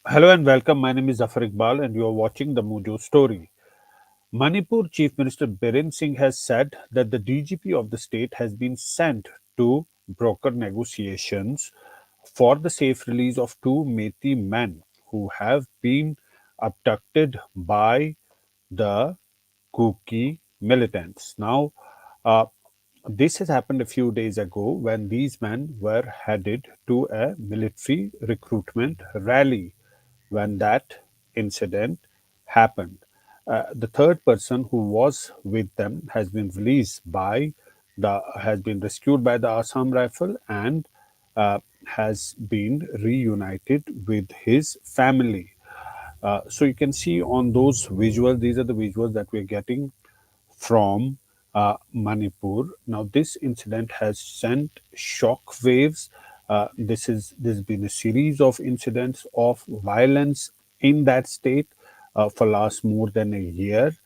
Hello and welcome. My name is Zafar Iqbal and you are watching the Mojo Story. Manipur Chief Minister Biren Singh has said that the DGP of the state has been sent to broker negotiations for the safe release of two Meitei men who have been abducted by the Kuki militants. Now, uh, this has happened a few days ago when these men were headed to a military recruitment rally when that incident happened. The third person who was with them has been rescued by the Assam Rifle and has been reunited with his family. So you can see on those visuals, these are the visuals that we're getting from Manipur. Now, this incident has sent shock waves. There's been a series of incidents of violence in that state for last more than a year,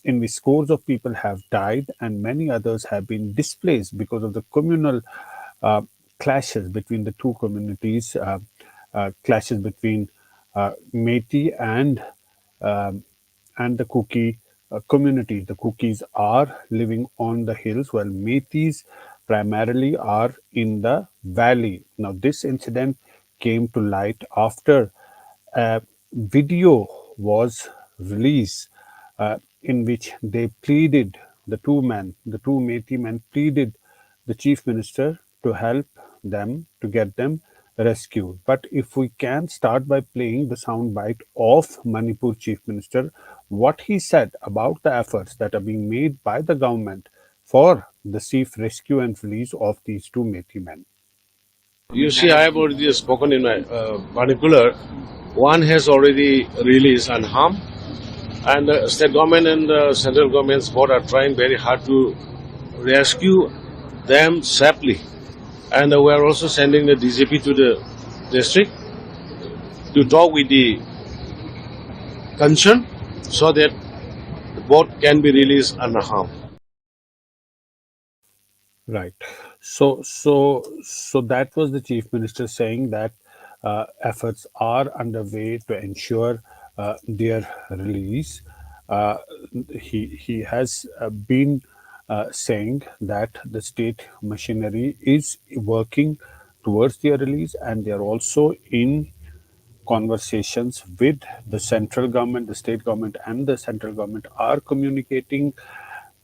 in which scores of people have died and many others have been displaced because of the communal uh, clashes between the two communities, clashes between Meitei and the Kuki community. The Kukis are living on the hills, while Meiteis primarily are in the valley. Now, this incident came to light after a video was released in which they pleaded, the two Meitei men pleaded the chief minister to help them, to get them rescued. But if we can start by playing the soundbite of Manipur chief minister, what he said about the efforts that are being made by the government for the safe rescue and release of these two Meitei men. You see, I have already spoken in my particular. One has already released unharmed, and the state government and the central governments both are trying very hard to rescue them safely. And we are also sending the DGP to the district to talk with the concern so that the boat can be released unharmed. Right. So that was the chief minister saying that efforts are underway to ensure their release. Uh, he has been saying that the state machinery is working towards their release, and they are also in conversations with the central government. The state government and the central government are communicating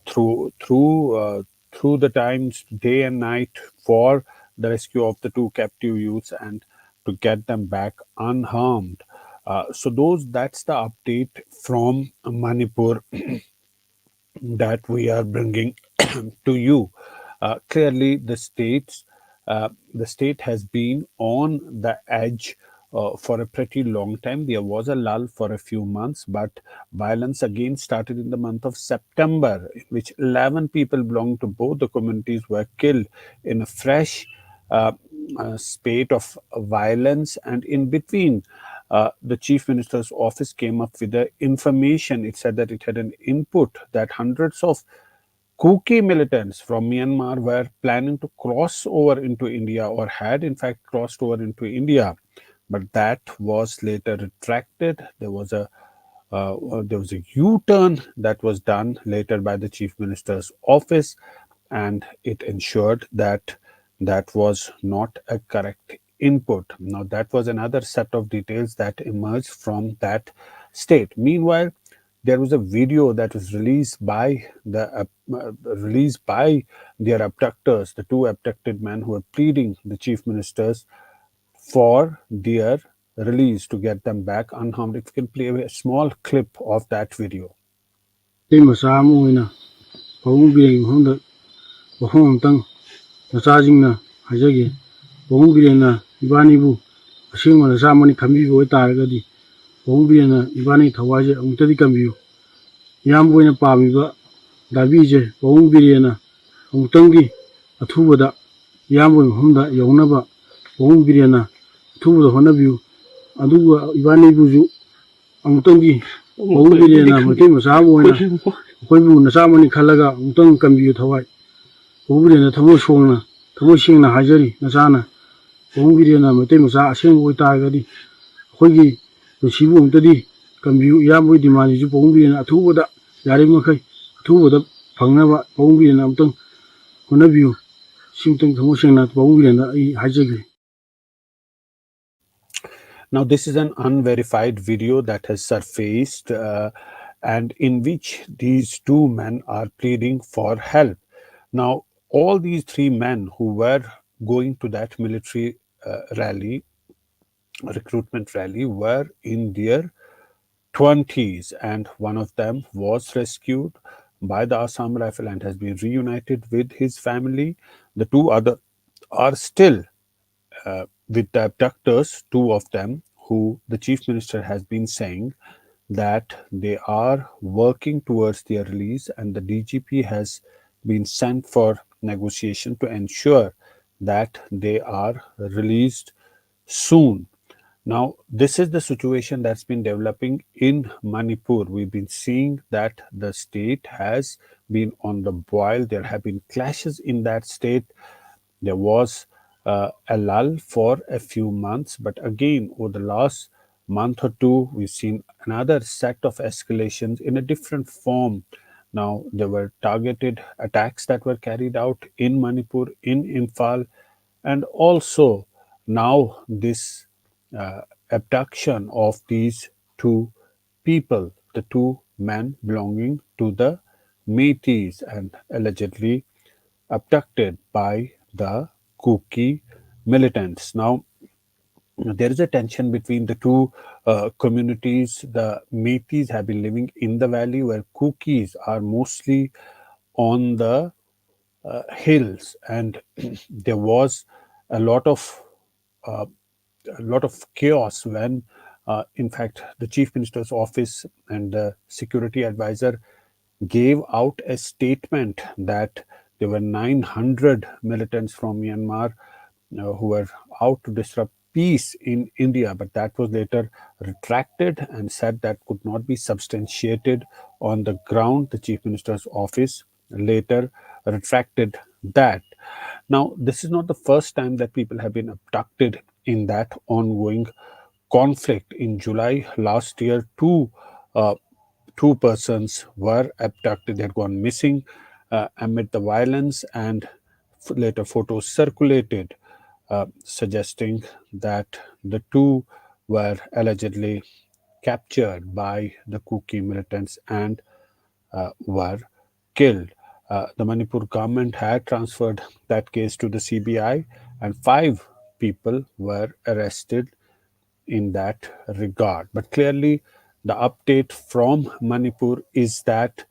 through the times, day and night, for the rescue of the two captive youths and to get them back unharmed. That's the update from Manipur that we are bringing to you. Clearly, the state has been on the edge for a pretty long time. There was a lull for a few months, but violence again started in the month of September, in which 11 people belonging to both the communities were killed in a fresh spate of violence. And in between, the chief minister's office came up with the information. It said that it had an input that hundreds of Kuki militants from Myanmar were planning to cross over into India, or had in fact crossed over into India, but that was later retracted. There was a U-turn that was done later by the chief minister's office, and it ensured that that was not a correct input. Now, that was another set of details that emerged from that state. Meanwhile, there was a video that was released by their abductors, the two abducted men who were pleading the chief ministers for their release to get them back unharmed. If you can play a small clip of that video. ꯄꯕꯨꯡꯕꯤꯔꯦꯟꯗ ꯊꯃꯣꯏ ꯁꯦꯡꯅ ꯍꯥꯏꯖꯔꯤ ꯅꯆꯥꯅ ꯄꯕꯨꯡꯕꯤꯔꯦꯟꯅ ꯃꯩꯇꯩ ꯃꯆꯥ ꯑꯁꯦꯡꯕ ꯑꯣꯏꯇꯥꯔꯒꯗꯤ ꯑꯩꯈꯣꯏꯒꯤ ꯄꯨꯟꯁꯤꯕꯨ ꯑꯃꯨꯛꯇꯗꯤ ꯀꯟꯕꯤꯌꯨ ꯏꯌꯥꯝꯕꯒꯤ ꯗꯤꯃꯥꯟꯁꯤꯁꯨ ꯄꯕꯨꯡꯕꯤꯔꯦꯟꯅ ꯑꯊꯨꯕꯗ ꯌꯥꯔꯤꯕꯃꯈꯩ ꯑꯊꯨꯕꯗ ꯐꯪꯅꯕ ꯄꯕꯨꯡꯕꯤꯔꯦꯟꯅ ꯑꯃꯨꯛꯇꯪ ꯍꯣꯠꯅꯕꯤꯌꯨ ꯁꯤꯃꯇꯪ ꯊꯃꯣꯏ ꯁꯦꯡꯅ ꯄꯕꯨꯡꯕꯤꯔꯦꯟꯗ ꯑꯩ ꯍꯥꯏꯖꯒꯦ. Now, this is an unverified video that has surfaced, and in which these two men are pleading for help. Now, all these three men who were going to that military rally, recruitment rally, were in their 20s, and one of them was rescued by the Assam Rifle and has been reunited with his family. The two other are still with the abductors, two of them, who the chief minister has been saying that they are working towards their release, and the DGP has been sent for negotiation to ensure that they are released soon. Now, this is the situation that's been developing in Manipur. We've been seeing that the state has been on the boil. There have been clashes in that state. There was a lull for a few months, but again, over the last month or two, we've seen another set of escalations in a different form. Now, there were targeted attacks that were carried out in Manipur, in Imphal, and also now this abduction of these two people, the two men belonging to the Métis and allegedly abducted by the Kuki militants. Now, there is a tension between the two communities. The Métis have been living in the valley, where Kukis are mostly on the hills, and there was a lot of uh, chaos when, in fact, the chief minister's office and the security advisor gave out a statement that there were 900 militants from Myanmar who were out to disrupt peace in India, but that was later retracted and said that could not be substantiated on the ground. The chief minister's office later retracted that. Now, this is not the first time that people have been abducted in that ongoing conflict. In July last year, uh, two persons were abducted. They had gone missing amid the violence, and later photos circulated suggesting that the two were allegedly captured by the Kuki militants and were killed. The Manipur government had transferred that case to the CBI, and five people were arrested in that regard. But clearly, the update from Manipur is that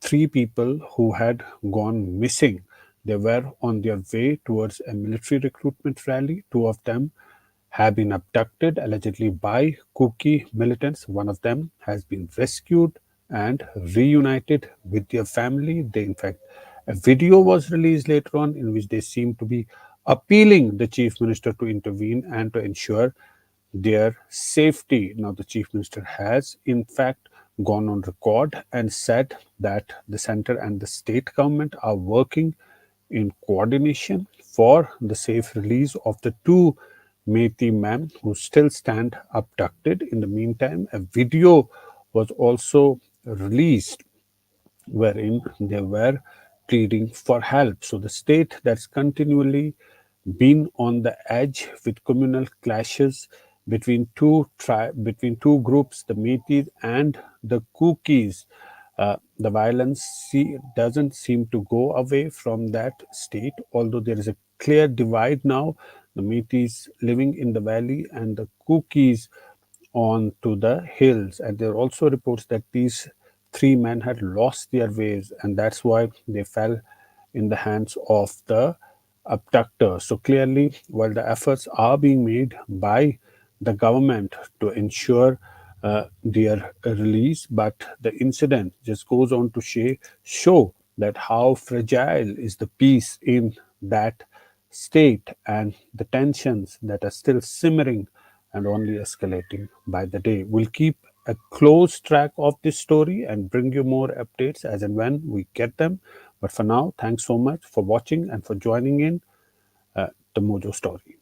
three people who had gone missing. They were on their way towards a military recruitment rally. Two of them have been abducted, allegedly by Kuki militants. One of them has been rescued and reunited with their family. They, in fact, a video was released later on in which they seem to be appealing the chief minister to intervene and to ensure their safety. Now, the chief minister has, in fact, gone on record and said that the center and the state government are working in coordination for the safe release of the two Meitei men who still stand abducted. In the meantime, a video was also released wherein they were pleading for help. So the state that's continually been on the edge with communal clashes between between two groups, the Métis and the Kukis. The violence doesn't seem to go away from that state, although there is a clear divide now. The Métis living in the valley and the Kukis on to the hills. And there are also reports that these three men had lost their ways, and that's why they fell in the hands of the abductors. So clearly, while the efforts are being made by the government to ensure their release, but the incident just goes on to show that how fragile is the peace in that state, and the tensions that are still simmering and only escalating by the day. We'll keep a close track of this story and bring you more updates as and when we get them. But for now, thanks so much for watching and for joining in the Mojo Story.